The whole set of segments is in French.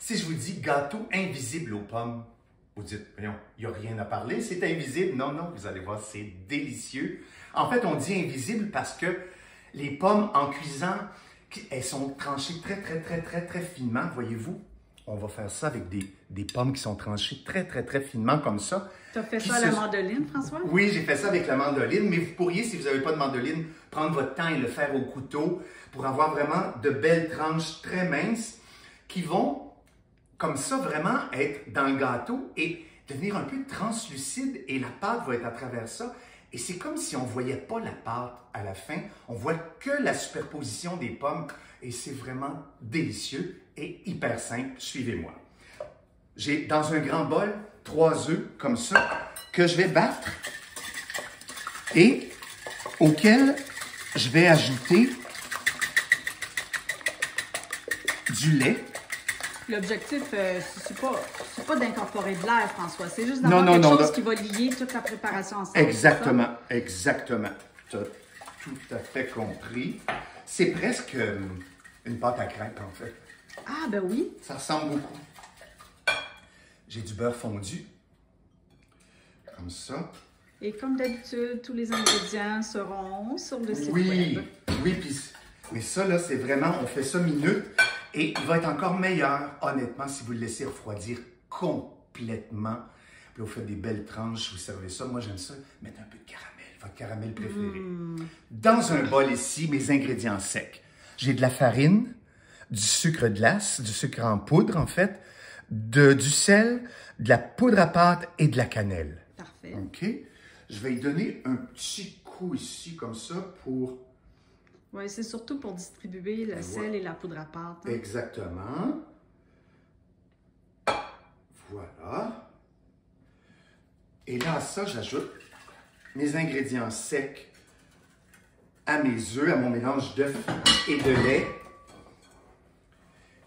Si je vous dis gâteau invisible aux pommes, vous dites, voyons, il n'y a rien à parler, c'est invisible. Non, non, vous allez voir, c'est délicieux. En fait, on dit invisible parce que les pommes, en cuisant, elles sont tranchées très finement, voyez-vous. On va faire ça avec des pommes qui sont tranchées très finement comme ça. Tu as fait ça à la mandoline, François? Oui, j'ai fait ça avec la mandoline, mais vous pourriez, si vous n'avez pas de mandoline, prendre votre temps et le faire au couteau pour avoir vraiment de belles tranches très minces qui vont, comme ça, vraiment être dans le gâteau et devenir un peu translucide et la pâte va être à travers ça. Et c'est comme si on ne voyait pas la pâte à la fin, on voit que la superposition des pommes et c'est vraiment délicieux et hyper simple. Suivez-moi. J'ai dans un grand bol 3 œufs comme ça que je vais battre et auquel je vais ajouter du lait. L'objectif, c'est pas d'incorporer de l'air, François. C'est juste d'avoir quelque chose qui va lier toute la préparation ensemble. Exactement, exactement. Tu as tout à fait compris. C'est presque une pâte à crêpes, en fait. Ah, ben oui. Ça ressemble beaucoup. J'ai du beurre fondu. Comme ça. Et comme d'habitude, tous les ingrédients seront sur le site web. Oui, puis... mais ça, là, c'est vraiment, on fait ça minute. Et il va être encore meilleur, honnêtement, si vous le laissez refroidir complètement. Puis là, vous faites des belles tranches, vous servez ça. Moi, j'aime ça, mettre un peu de caramel, votre caramel préféré. Dans un bol ici, mes ingrédients secs. J'ai de la farine, du sucre glace, du sucre en poudre, en fait, du sel, de la poudre à pâte et de la cannelle. Parfait. OK? Je vais y donner un petit coup ici, comme ça, pour... Oui, c'est surtout pour distribuer le sel et la poudre à pâte. Hein? Exactement. Voilà. Et là, à ça, j'ajoute mes ingrédients secs à mes œufs, à mon mélange d'œufs et de lait.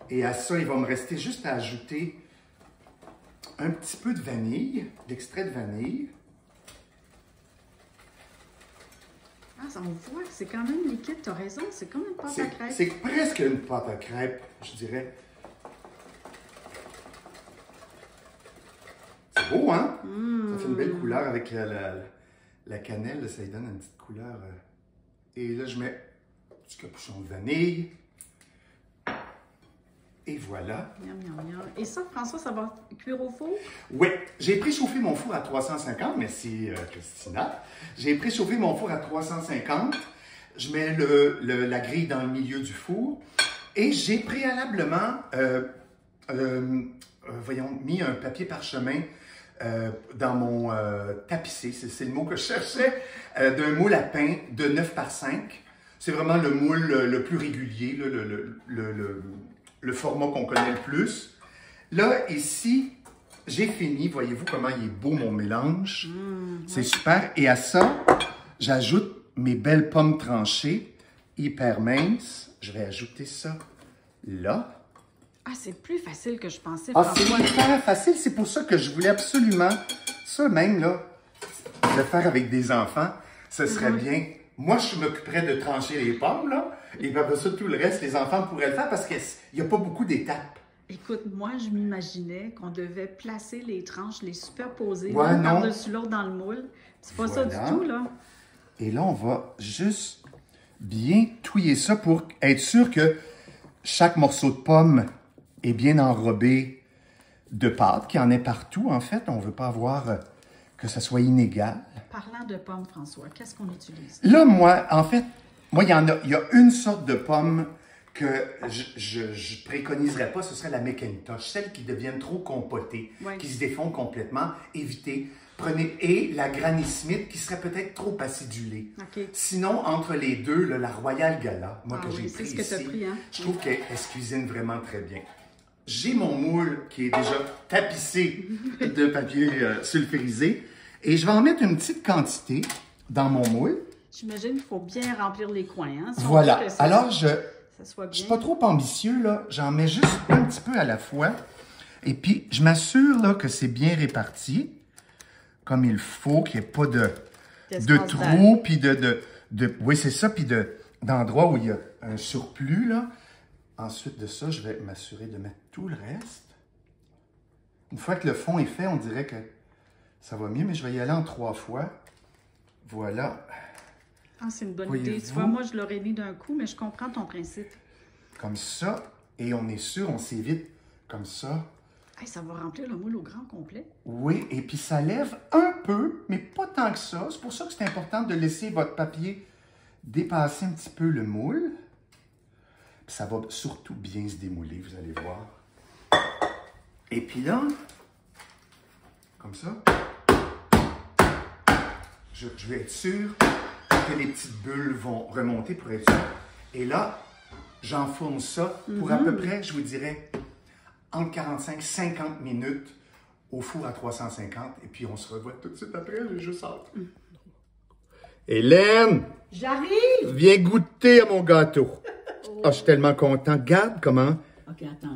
Et à ça, il va me rester juste à ajouter un petit peu de vanille, d'extrait de vanille. Ah, on voit que c'est quand même liquide, tu as raison, c'est comme une pâte à crêpes. C'est presque une pâte à crêpes, je dirais. C'est beau, hein? Ça fait une belle couleur avec la cannelle, ça lui donne une petite couleur. Et là, je mets un petit capuchon de vanille. Et voilà. Miam, miam, miam. Et ça, François, ça va cuire au four? Oui, j'ai préchauffé mon four à 350. Merci, Christina. J'ai préchauffé mon four à 350. Je mets la grille dans le milieu du four. Et j'ai préalablement, mis un papier parchemin dans mon tapissé. C'est le mot que je cherchais. D'un moule à pain de 9 par 5. C'est vraiment le moule le plus régulier, le format qu'on connaît le plus. Là, ici, j'ai fini. Voyez-vous comment il est beau, mon mélange? C'est super. Et à ça, j'ajoute mes belles pommes tranchées, hyper minces. Je vais ajouter ça là. Ah, c'est plus facile que je pensais. Ah, c'est hyper facile. C'est pour ça que je voulais absolument, ça même, là, le faire avec des enfants. Ce serait bien. Moi, je m'occuperais de trancher les pommes, là. Et puis après ça, tout le reste, les enfants pourraient le faire parce qu'il n'y a pas beaucoup d'étapes. Écoute, moi, je m'imaginais qu'on devait placer les tranches, les superposer Ouais, l'une par-dessus l'autre dans le moule. C'est pas ça du tout, là. Et là, on va juste bien touiller ça pour être sûr que chaque morceau de pomme est bien enrobé de pâte, qu'il y en ait partout, en fait. On ne veut pas avoir que ça soit inégal. Parlant de pommes, François, qu'est-ce qu'on utilise? Là, moi, en fait, il y a une sorte de pomme que je préconiserais pas, ce serait la McIntosh, celles qui deviennent trop compotées, qui se défont complètement. Évitez. Prenez la Granny Smith qui serait peut-être trop acidulée. Okay. Sinon, entre les deux, la Royal Gala, moi que j'ai pris ici, hein? je trouve qu'elle se cuisine vraiment très bien. J'ai mon moule qui est déjà tapissé de papier sulfurisé et je vais en mettre une petite quantité dans mon moule. J'imagine qu'il faut bien remplir les coins. Hein, si voilà. Alors, je ne suis pas trop ambitieux, là. J'en mets juste un petit peu à la fois. Et puis, je m'assure là, que c'est bien réparti, comme il faut, qu'il n'y ait pas de trous, puis oui, c'est ça, puis d'endroits où il y a un surplus, là. Ensuite de ça, je vais m'assurer de mettre tout le reste. Une fois que le fond est fait, on dirait que ça va mieux, mais je vais y aller en 3 fois. Voilà. Ah, c'est une bonne idée. Tu vois, moi, je l'aurais mis d'un coup, mais je comprends ton principe. Comme ça, et on est sûr, on s'évite comme ça. Hey, ça va remplir le moule au grand complet. Oui, et puis ça lève un peu, mais pas tant que ça. C'est pour ça que c'est important de laisser votre papier dépasser un petit peu le moule. Puis ça va surtout bien se démouler, vous allez voir. Et puis là, comme ça, je vais être sûr que les petites bulles vont remonter pour être sûr. Et là, j'enfourne ça pour à peu près, je vous dirais, entre 45 et 50 minutes au four à 350. Et puis on se revoit tout de suite après, j'ai juste hâte. Hélène! J'arrive! Viens goûter à mon gâteau. Oh, je suis tellement content. Regarde comment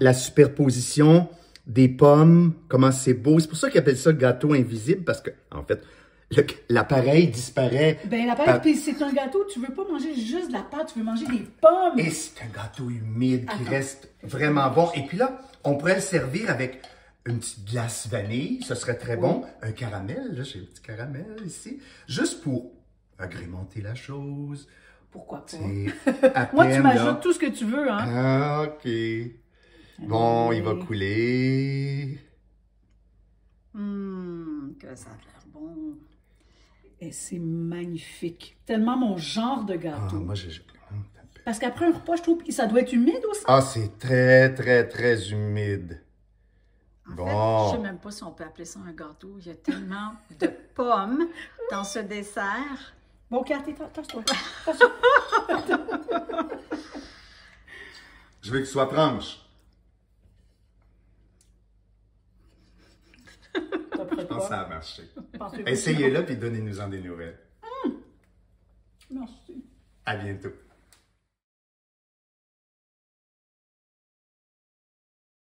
la superposition des pommes, comment c'est beau. C'est pour ça qu'ils appellent ça le gâteau invisible, parce que, en fait, l'appareil disparaît. Ben, l'appareil, puis c'est un gâteau, tu veux pas manger juste de la pâte, tu veux manger des pommes. Et c'est un gâteau humide qui reste vraiment bon. Et puis là, on pourrait le servir avec une petite glace vanille, ce serait très bon. Un caramel, là, j'ai un petit caramel ici, juste pour agrémenter la chose. Pourquoi pas? Moi, tu m'ajoutes tout ce que tu veux, hein? Ah, OK. Bon, il va couler. Que ça a l'air bon. Et c'est magnifique. Tellement mon genre de gâteau. Ah, moi, Parce qu'après un repas, je trouve que ça doit être humide aussi. Ah, c'est très, très, très humide. En fait, je ne sais même pas si on peut appeler ça un gâteau. Il y a tellement de pommes dans ce dessert. Bon, Cathy, tasse-toi. Je veux que tu sois franche. Je pense que ça a marché. Essayez-le puis donnez-nous-en des nouvelles. Merci. À bientôt.